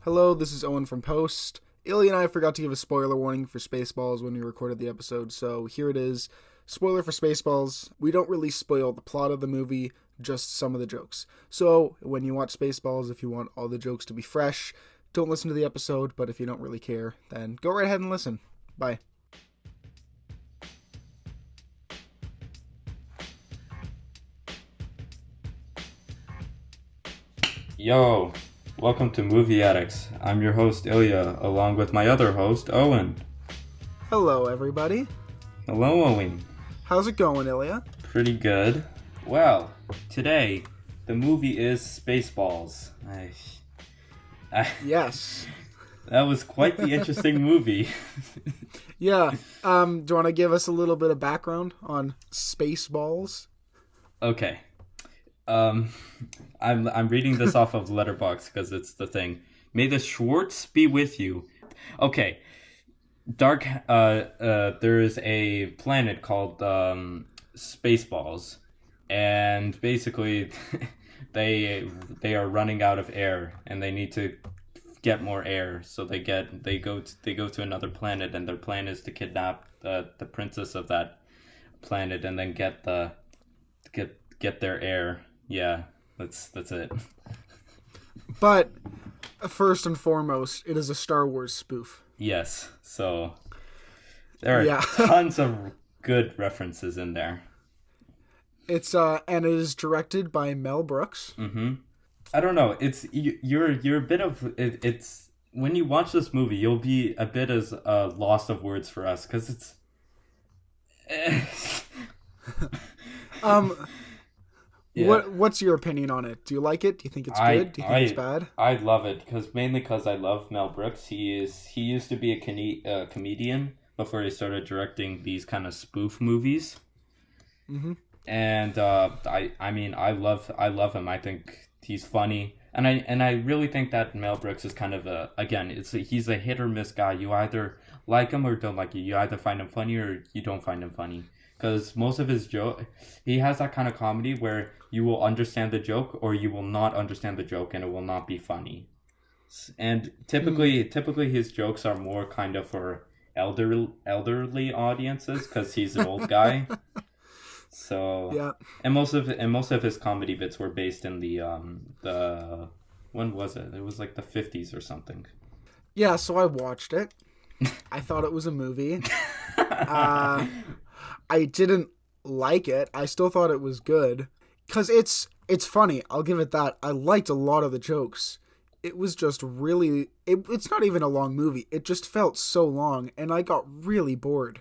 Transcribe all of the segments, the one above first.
Hello, this is Owen from Post. Ilya and I forgot to give a spoiler warning for Spaceballs when we recorded the episode, so here it is. Spoiler for Spaceballs. We don't really spoil the plot of the movie, just some of the jokes. So, when you watch Spaceballs, if you want all the jokes to be fresh, don't listen to the episode, but if you don't really care, then go right ahead and listen. Bye. Yo, welcome to Movie Addicts. I'm your host Ilya, along with my other host Owen. Hello, everybody. Hello, Owen. How's it going, Ilya? Pretty good. Well, today the movie is Spaceballs. Yes. That was quite the interesting movie. Yeah. Do you want to give us a little bit of background on Spaceballs? Okay. I'm reading this off of Letterboxd because it's the thing. May the Schwartz be with you. Okay. There is a planet called Spaceballs, and basically they are running out of air and they need to get more air, so they go to another planet, and their plan is to kidnap the princess of that planet and then get their air. Yeah, that's it. But first and foremost, it is a Star Wars spoof. Yes, so there are tons of good references in there. It's and it is directed by Mel Brooks. Mm-hmm. I don't know. You're a bit of it, it's when you watch this movie, you'll be a bit as lost of words for us because it's. Yeah. What's your opinion on it? Do you like it? Do you think it's good? Do you think it's bad? I love it mainly because I love Mel Brooks. He used to be a comedian before he started directing these kind of spoof movies. Mm-hmm. And I love him. I think he's funny, and I really think that Mel Brooks is kind of he's a hit or miss guy. You either like him or don't like him. You either find him funny or you don't find him funny. Because most of his joke, he has that kind of comedy where you will understand the joke or you will not understand the joke and it will not be funny. And typically his jokes are more kind of for elderly audiences because he's an old guy. So yeah, and most of his comedy bits were based in the when was it? It was like the 50s or something. Yeah, so I watched it. I thought it was a movie. I didn't like it. I still thought it was good. Because it's funny. I'll give it that. I liked a lot of the jokes. It was just really... It's not even a long movie. It just felt so long. And I got really bored.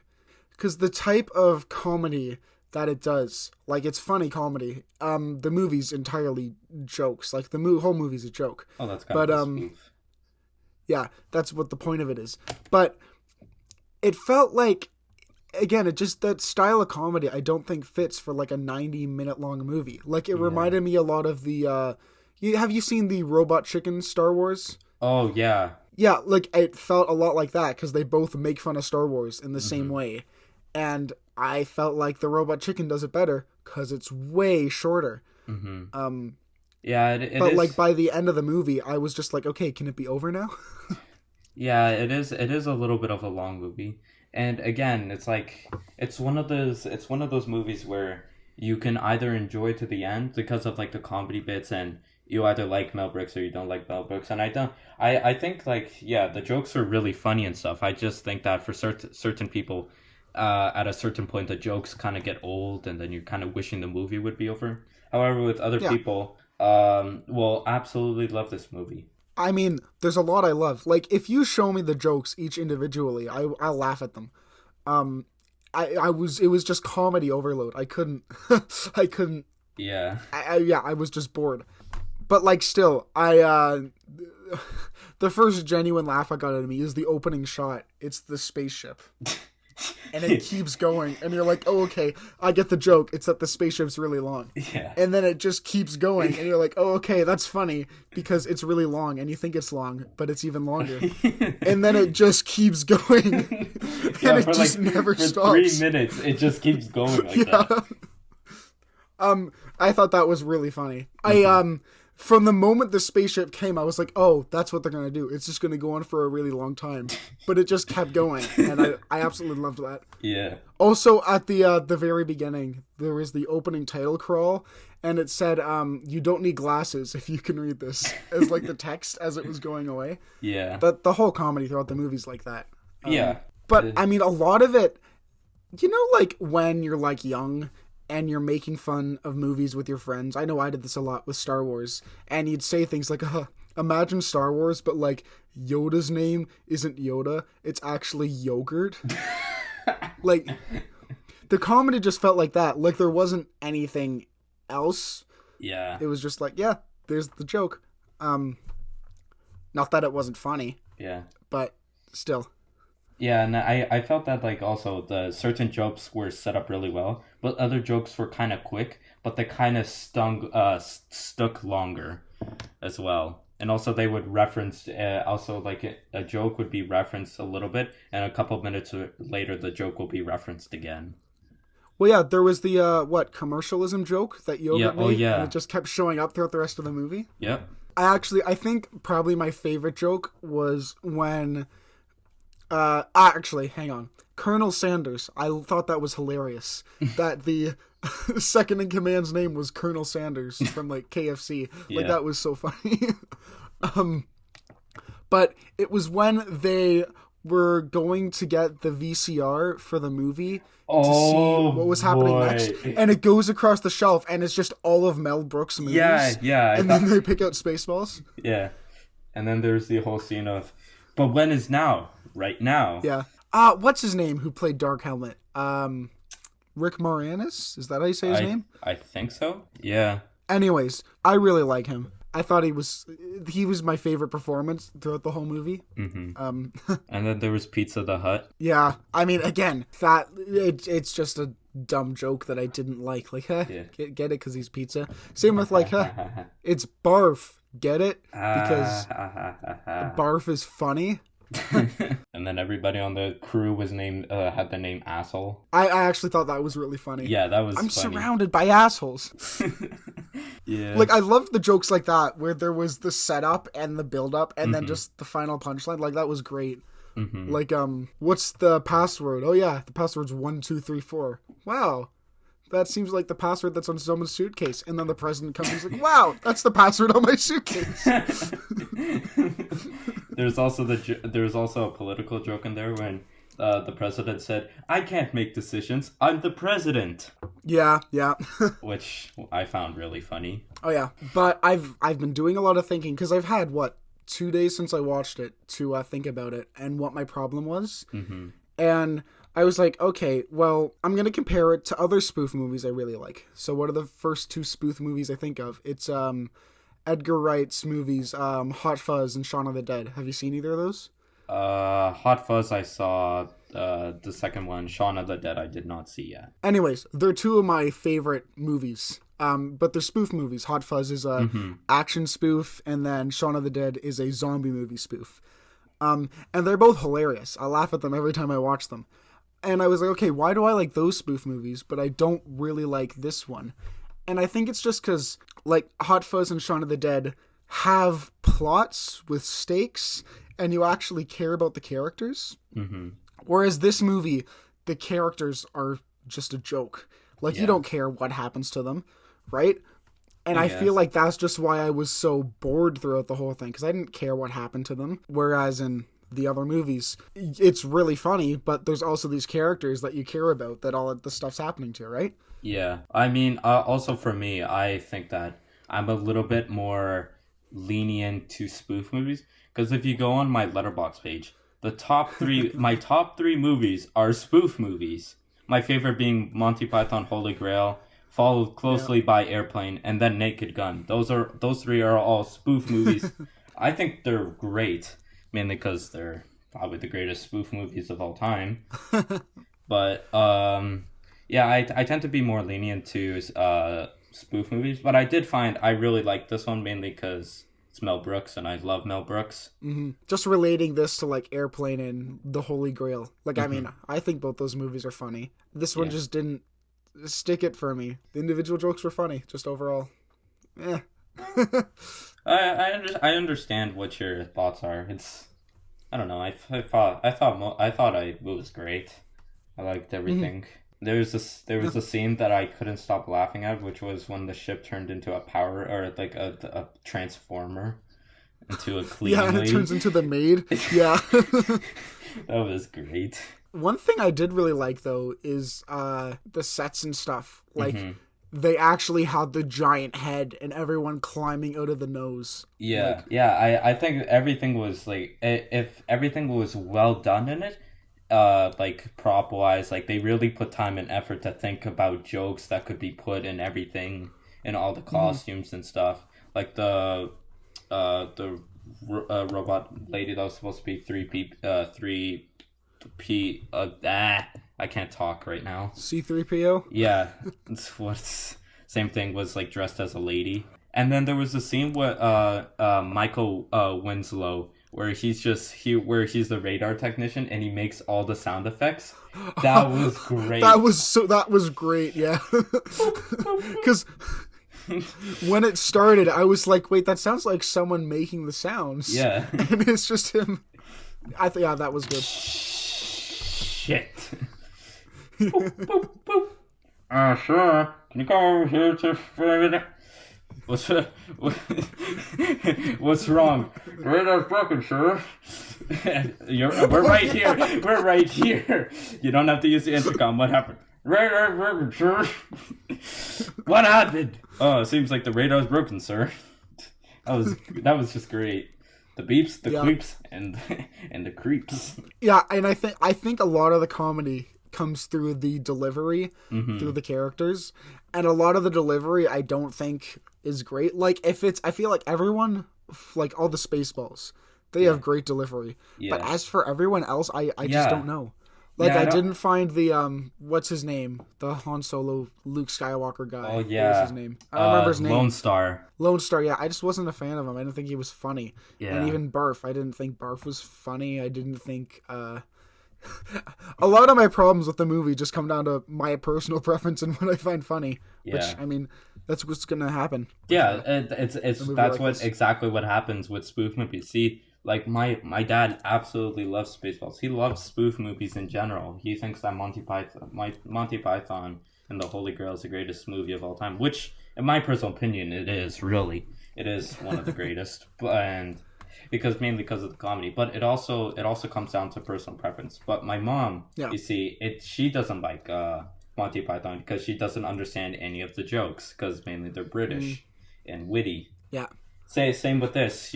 Because the type of comedy that it does... Like, it's funny comedy. The movie's entirely jokes. Like, the whole movie's a joke. Oh, that's kind of spoof. Yeah, that's what the point of it is. But it felt like... Again, it just, that style of comedy I don't think fits for like a 90-minute long movie. Like, it reminded me a lot of the, have you seen the Robot Chicken Star Wars? Oh, yeah. Yeah, like, it felt a lot like that, because they both make fun of Star Wars in the same way. And I felt like the Robot Chicken does it better, because it's way shorter. Mm-hmm. Yeah, it but is... like, by the end of the movie, I was just like, okay, can it be over now? Yeah, it is a little bit of a long movie. And again, it's like it's one of those movies where you can either enjoy to the end because of like the comedy bits, and you either like Mel Brooks or you don't like Mel Brooks. And I think like, yeah, the jokes are really funny and stuff. I just think that for certain people, at a certain point the jokes kind of get old, and then you're kind of wishing the movie would be over. However, with other people, will absolutely love this movie. I mean, there's a lot I love. Like, if you show me the jokes each individually, I'll laugh at them. It was just comedy overload. I couldn't. Yeah. I was just bored. But like, still, the first genuine laugh I got out of me is the opening shot. It's the spaceship. And it keeps going, and you're like, oh, okay, I get the joke. It's that the spaceship's really long. Yeah. And then it just keeps going, and you're like, oh, okay, that's funny, because it's really long, and you think it's long, but it's even longer. And then it just keeps going, and it just never stops. 3 minutes, it just keeps going like that. I thought that was really funny. Mm-hmm. from the moment the spaceship came, I was like, oh, that's what they're going to do. It's just going to go on for a really long time. But it just kept going. And I absolutely loved that. Yeah. Also, at the very beginning, there was the opening title crawl. And it said, you don't need glasses if you can read this. As like the text as it was going away. Yeah. But the whole comedy throughout the movie's like that. Yeah. But, I mean, a lot of it, you know, like when you're like young and you're making fun of movies with your friends. I know I did this a lot with Star Wars. And you'd say things like, imagine Star Wars, but like Yoda's name isn't Yoda. It's actually yogurt. Like, the comedy just felt like that. Like there wasn't anything else. Yeah. It was just like, yeah, there's the joke. Not that it wasn't funny. Yeah. But still. Yeah, and I felt that like also the certain jokes were set up really well, but other jokes were kind of quick, but they kind of stuck longer as well. And also they would reference also like a joke would be referenced a little bit, and a couple minutes later the joke will be referenced again. Well, yeah, there was the commercialism joke that yogurt made, yeah. and it just kept showing up throughout the rest of the movie. Yep. I think probably my favorite joke was when actually, hang on. Colonel Sanders. I thought that was hilarious. That the second in command's name was Colonel Sanders from like KFC. Like that was so funny. But it was when they were going to get the VCR for the movie to see what was happening next. And it goes across the shelf and it's just all of Mel Brooks' movies. Yeah. And then they pick out Spaceballs. Yeah. And then there's the whole scene of, but when is now? Right now. Yeah. What's his name who played Dark Helmet? Rick Moranis? Is that how you say his name? I think so. Yeah. Anyways, I really like him. I thought he was my favorite performance throughout the whole movie. Mm-hmm. And then there was Pizza the Hut. Yeah. I mean, again, it's just a dumb joke that I didn't like. Like, get it because he's pizza. Same with like, it's barf. Get it? Because barf is funny. And then everybody on the crew was named had the name asshole. I actually thought that was really funny. Yeah, that was I'm funny. surrounded by assholes. Yeah. Like I loved the jokes like that where there was the setup and the build up and then just the final punchline. Like that was great. Mm-hmm. Like what's the password? Oh yeah, the password's 1234. Wow. That seems like the password that's on someone's suitcase. And then the president comes and he's like, wow, that's the password on my suitcase. There's also a political joke in there when the president said, I can't make decisions. I'm the president. Yeah. Which I found really funny. Oh yeah. But I've been doing a lot of thinking because I've had 2 days since I watched it to think about it and what my problem was. Mm-hmm. And I was like, okay, well, I'm going to compare it to other spoof movies I really like. So what are the first two spoof movies I think of? It's Edgar Wright's movies, Hot Fuzz and Shaun of the Dead. Have you seen either of those? Hot Fuzz I saw, the second one, Shaun of the Dead I did not see yet. Anyways, they're two of my favorite movies. But they're spoof movies. Hot Fuzz is a action spoof, and then Shaun of the Dead is a zombie movie spoof. And they're both hilarious. I laugh at them every time I watch them. And I was like, okay, why do I like those spoof movies, but I don't really like this one? And I think it's just because, like, Hot Fuzz and Shaun of the Dead have plots with stakes, and you actually care about the characters. Mm-hmm. Whereas this movie, the characters are just a joke. Like, you don't care what happens to them, right? And I feel like that's just why I was so bored throughout the whole thing, because I didn't care what happened to them. Whereas in the other movies, it's really funny, but there's also these characters that you care about that all of the stuff's happening to, right? Yeah. I mean, also for me, I think that I'm a little bit more lenient to spoof movies, because if you go on my Letterboxd page, my top three movies are spoof movies. My favorite being Monty Python Holy Grail, followed closely by Airplane, and then Naked Gun. Those three are all spoof movies. I think they're great, mainly because they're probably the greatest spoof movies of all time. But I tend to be more lenient to spoof movies. But I did find I really like this one mainly because it's Mel Brooks, and I love Mel Brooks. Mm-hmm. Just relating this to like Airplane and The Holy Grail. Like, I mean, I think both those movies are funny. This one just didn't stick it for me. The individual jokes were funny, just overall. I understand what your thoughts are. It's I don't know. I thought it was great. I liked Mhm. everything. There was a scene that I couldn't stop laughing at, which was when the ship turned into a power or like a transformer into a Yeah, cleaning and it lady. turns into the maid. Yeah. That was great. One thing I did really like though is the sets and stuff. Like Hmm. they actually had the giant head and everyone climbing out of the nose. Yeah, Like, yeah. I think everything was like if everything was well done in it, like prop wise, like they really put time and effort to think about jokes that could be put in everything, in all the mhm. costumes and stuff. Like the robot lady that was supposed to be three P I can't talk right now. C3PO. Yeah, it's what's same thing was like dressed as a lady. And then there was a scene with Michael Winslow where he's the radar technician and he makes all the sound effects. That was great. That was great. Yeah. Boop, boop, Cuz when it started, I was like, "Wait, that sounds like someone making the sounds." yeah. And it's just him. Yeah, that was good. Shit. Boop, boop, boop. Sure. Can you come over here just for a minute? What's what's wrong? Radar's broken, sir. We're right here. We're right here. You don't have to use the intercom. What happened? Radar's broken, sir. What happened? Oh, it seems like the radar's broken, sir. That was just great. The beeps, the Yeah. creeps, and the creeps. Yeah, and I think a lot of the comedy comes through the delivery, Mm-hmm. through the characters, and a lot of the delivery I don't think is great. Like if it's, I feel like everyone, like all the Spaceballs, they Yeah. have great delivery. But Yeah. as for everyone else, I just Yeah. don't know. Like Yeah. I I don't. didn't find the what's his name, the Han Solo Luke Skywalker Oh guy. What was his yeah. name? I don't remember his Lone name. Star. Lone Star. Yeah, I just wasn't a fan of him. I didn't think he was funny. And Yeah. even Barf, I didn't think Barf was funny. I didn't think. A lot of my problems with the movie just come down to my personal preference and what I find funny. Which Yeah. I mean, that's what's gonna happen. Yeah, With it's a movie that's like what this. exactly what happens with spoof movies. See, like my dad absolutely loves Spaceballs. He loves spoof movies in general. He thinks that Monty Python and the Holy Grail is the greatest movie of all time. Which, in my personal opinion, it is really. It is one of the greatest, and mainly because of the comedy. But it also comes down to personal preference. But my mom, Yeah. you see, she doesn't like Monty Python because she doesn't understand any of the jokes because mainly they're Mm, British and witty. yeah. Same with this.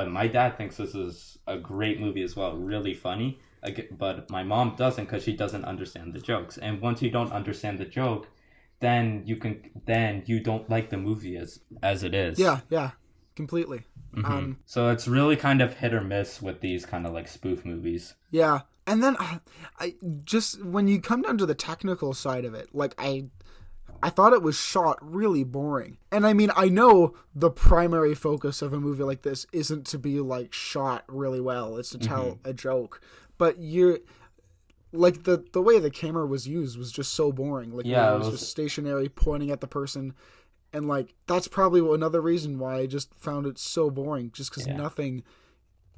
My dad thinks this is a great movie as well, really funny. But my mom doesn't because she doesn't understand the jokes. And once you don't understand the joke, then you don't like the movie as it is. Yeah. Yeah. Completely. So it's really kind of hit or miss with these kind of like spoof movies. Yeah. And then I just when you come down to the technical side of it, like I thought it was shot really boring. And I mean, I know the primary focus of a movie like this isn't to be like shot really well, it's to tell a joke. But you're like the way the camera was used was just so boring. Like where Yeah, it it was was. just stationary pointing at the person, and like that's probably another reason why I just found it so boring, just cuz Yeah, nothing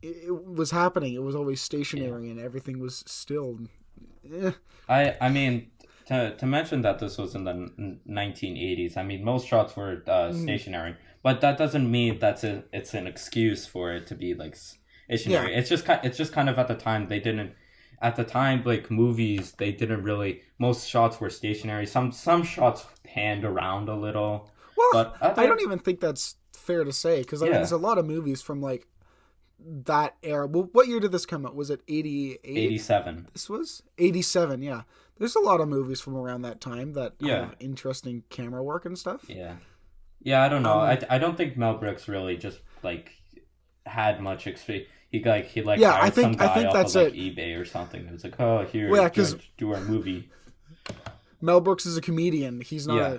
it was happening. It was always yeah. stationary and everything was still. Eh. I mean, to mention that this was in the 1980s. I mean, most shots were Mm, stationary, but that doesn't mean it's an excuse for it to be like yeah. stationary. It's just kind of at the time they didn't. At the time, like movies, they didn't really. Most shots were stationary. Some shots panned around a little, Well, but I don't other even think that's fair to say because I mean, yeah, there's a lot of movies from like that era. Well, what year did this come out? Was it 88? 87. This was 87. Yeah, there's a lot of movies from around that time that Yeah, have interesting camera work and stuff. yeah, yeah. I don't know. Um, I don't think Mel Brooks really just like had much experience. He yeah, hired some I guy think off of that's like it. eBay or something. It was like, oh, Well, here, yeah, because do our movie. Mel Brooks is a comedian. Yeah,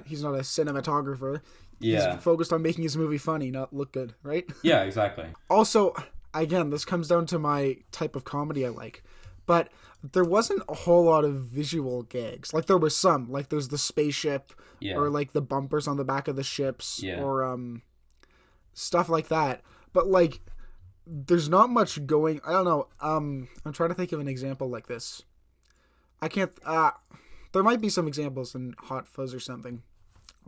He's not a cinematographer. He's yeah, focused on making his movie funny, not look good, right? yeah, exactly. Also, again, this comes down to my type of comedy I like. But there wasn't a whole lot of visual gags. Like there was some, like there's the spaceship Yeah, or like the bumpers on the back of the ships yeah, or stuff like that. But like, there's not much going. I don't know. I'm trying to think of an example like this. I can't. There might be some examples in Hot Fuzz or something.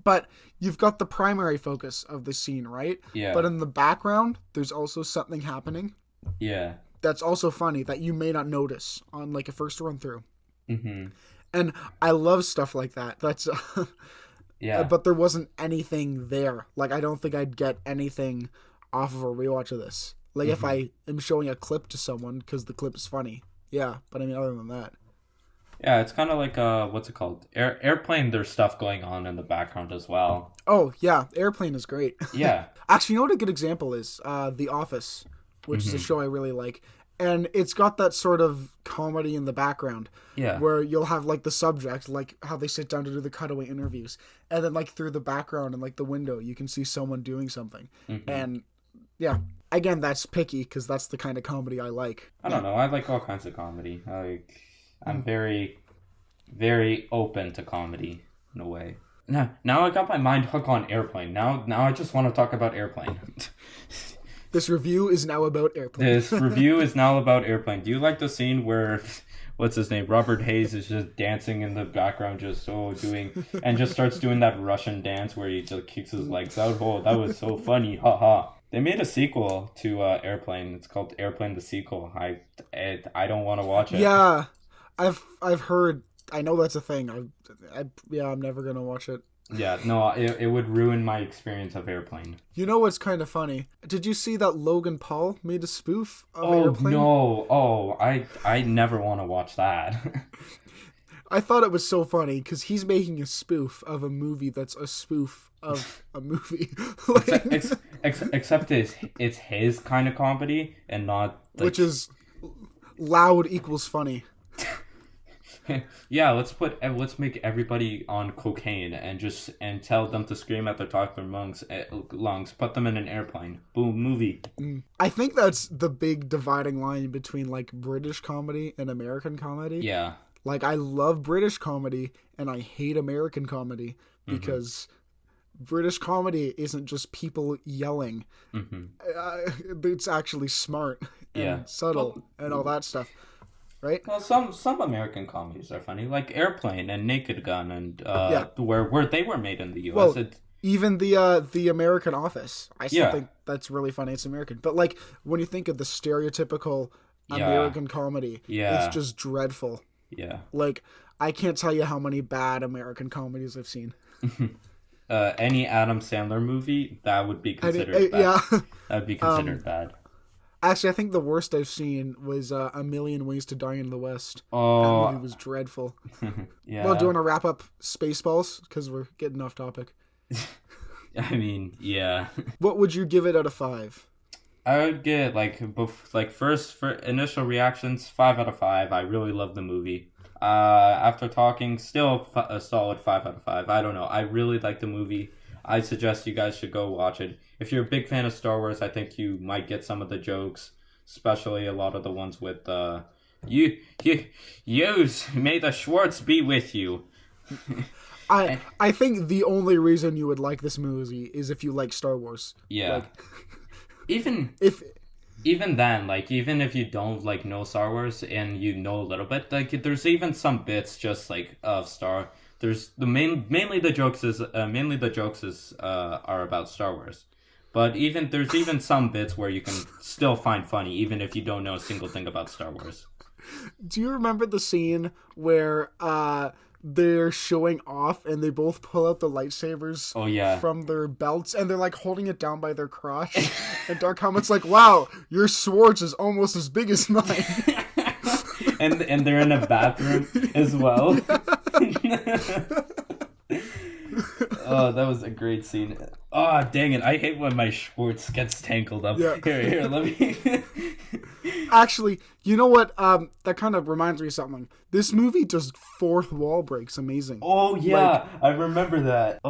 But you've got the primary focus of the scene, right? Yeah. But in the background, there's also something happening. Yeah. That's also funny that you may not notice on like a first run through. Mm-hmm. And I love stuff like that. That's yeah. But there wasn't anything there. Like, I don't think I'd get anything off of a rewatch of this. Like, if I am showing a clip to someone because the clip is funny. Yeah, but I mean, other than that. Yeah, it's kind of like, what's it called? Airplane, there's stuff going on in the background as well. Oh, yeah, Airplane is great. Yeah. Actually, you know what a good example is? The Office, which is a show I really like. And it's got that sort of comedy in the background. Yeah. Where you'll have, like, the subject, like, how they sit down to do the cutaway interviews. And then, like, through the background and, like, the window, you can see someone doing something. And, yeah. Again, that's picky, because that's the kind of comedy I like. I don't know. I like all kinds of comedy. I'm very, very open to comedy, in a way. Now I got my mind hooked on Airplane. Now I just want to talk about Airplane. This review is now about Airplane. This review is now about Airplane. Do you like the scene where, what's his name, Robert Hayes is just dancing in the background, and just starts doing that Russian dance where he just kicks his legs out? Oh, that was so funny, haha. They made a sequel to Airplane. It's called Airplane the Sequel. I don't want to watch it. Yeah, I've heard. I know that's a thing. I'm never gonna watch it. Yeah, no, it would ruin my experience of Airplane. You know what's kind of funny? Did you see that Logan Paul made a spoof of Airplane? Oh, no. I never want to watch that. I thought it was so funny because he's making a spoof of a movie that's a spoof of a movie. Except it's his kind of comedy and not... Like... Which is loud equals funny. Yeah, let's make everybody on cocaine and tell them to scream at the top of their lungs. Put them in an airplane. Boom, movie. I think that's the big dividing line between like British comedy and American comedy. Yeah. Like, I love British comedy and I hate American comedy because British comedy isn't just people yelling. It's actually smart and subtle and all that stuff. Right? Well, some American comedies are funny, like Airplane and Naked Gun, and where they were made in the U.S. Well, even the American Office, I still think that's really funny. It's American, but like when you think of the stereotypical American comedy, it's just dreadful. Yeah, like I can't tell you how many bad American comedies I've seen. Any Adam Sandler movie that would be considered bad. Yeah, that would be considered bad. Actually, I think the worst I've seen was A Million Ways to Die in the West. Oh. That movie was dreadful. Yeah. Well, do you want to wrap up Spaceballs? Because we're getting off topic. I mean, yeah. What would you give it out of 5? I would get, first, for initial reactions, 5 out of 5. I really love the movie. After talking, still a solid 5 out of 5. I don't know. I really like the movie. I suggest you guys should go watch it. If you're a big fan of Star Wars, I think you might get some of the jokes, especially a lot of the ones with use may the Schwartz be with you. I think the only reason you would like this movie is if you like Star Wars. Yeah. Even then, even if you don't know Star Wars and you know a little bit, there's even some bits just of Star. There's mainly the jokes are about Star Wars, but there's even some bits where you can still find funny even if you don't know a single thing about Star Wars. Do you remember the scene where they're showing off and they both pull out the lightsabers from their belts and they're holding it down by their crotch? And Dark Helmet's like, "Wow, your Schwartz is almost as big as mine." and they're in a bathroom as well. Oh, that was a great scene. Oh, dang it. I hate when my Schwartz gets tangled up. Yeah. Here, let me... Actually, you know what? That kind of reminds me of something. This movie does fourth wall breaks amazing. Oh, yeah. I remember that.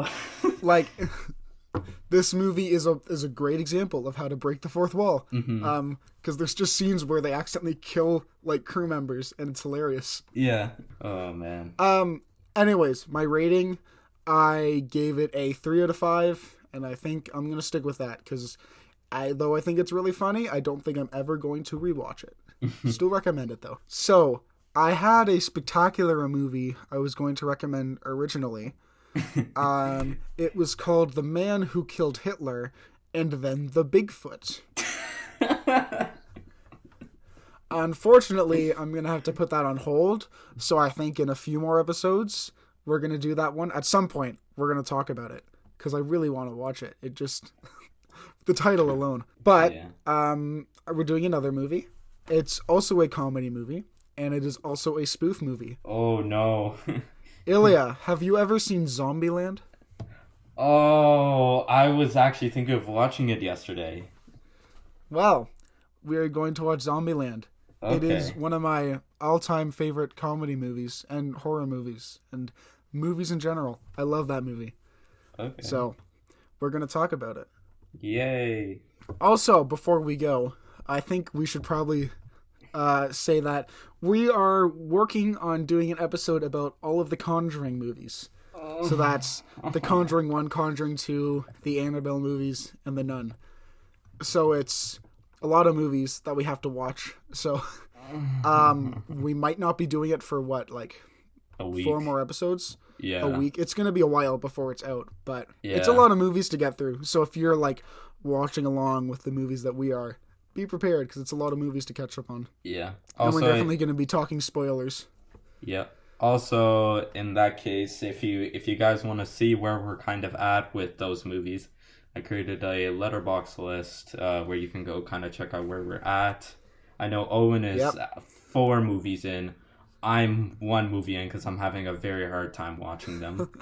This movie is a great example of how to break the fourth wall. Because there's just scenes where they accidentally kill crew members and it's hilarious. Yeah. Oh man. Anyways, my rating, I gave it a 3 out of 5. and I think I'm gonna stick with that because though I think it's really funny, I don't think I'm ever going to rewatch it. Still recommend it though. So I had a spectacular movie I was going to recommend originally. It was called The Man Who Killed Hitler and Then the Bigfoot. Unfortunately, I'm going to have to put that on hold. So I think in a few more episodes, we're going to do that one. At some point, we're going to talk about it because I really want to watch it. It just, the title alone. But we're doing another movie. It's also a comedy movie, and it is also a spoof movie. Oh, no. Ilya, have you ever seen Zombieland? Oh, I was actually thinking of watching it yesterday. Well, we are going to watch Zombieland. Okay. It is one of my all-time favorite comedy movies and horror movies and movies in general. I love that movie. Okay. So, we're going to talk about it. Yay. Also, before we go, I think we should probably say that we are working on doing an episode about all of the Conjuring movies. So that's The Conjuring 1, Conjuring 2, the Annabelle movies, and The Nun. So it's a lot of movies that we have to watch. So we might not be doing it for a week. 4 more episodes? Yeah. A week. It's going to be a while before it's out, but it's a lot of movies to get through. So if you're watching along with the movies that we are, be prepared because it's a lot of movies to catch up on. Yeah. Also, and we're definitely going to be talking spoilers. Yeah. Also, in that case, if you guys want to see where we're kind of at with those movies, I created a letterbox list where you can go kind of check out where we're at. I know Owen is 4 movies in. I'm 1 movie in because I'm having a very hard time watching them.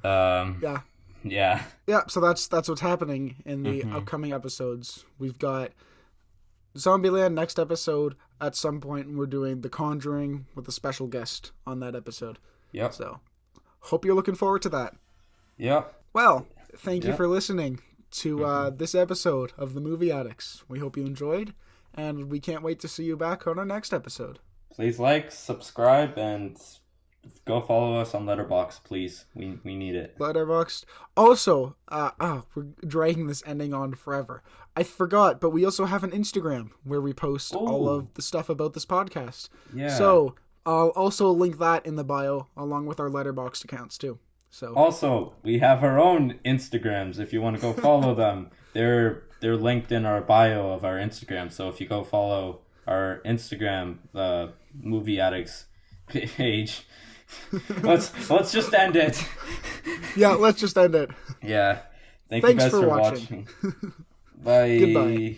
Yeah. Yeah. Yeah, so that's what's happening in the upcoming episodes. We've got Zombieland next episode. At some point, we're doing The Conjuring with a special guest on that episode. Yep. So, hope you're looking forward to that. Yep. Well, thank you for listening to this episode of The Movie Addicts. We hope you enjoyed, and we can't wait to see you back on our next episode. Please like, subscribe, and go follow us on Letterboxd, please. We need it. Letterboxd. Also, we're dragging this ending on forever. I forgot, but we also have an Instagram where we post all of the stuff about this podcast. Yeah. So I'll also link that in the bio along with our Letterboxd accounts too. So also, we have our own Instagrams if you want to go follow them. They're linked in our bio of our Instagram. So if you go follow our Instagram, Movie Addicts page. Let's just end it. Yeah, let's just end it. Yeah. Thanks you guys for for watching. Bye. Goodbye.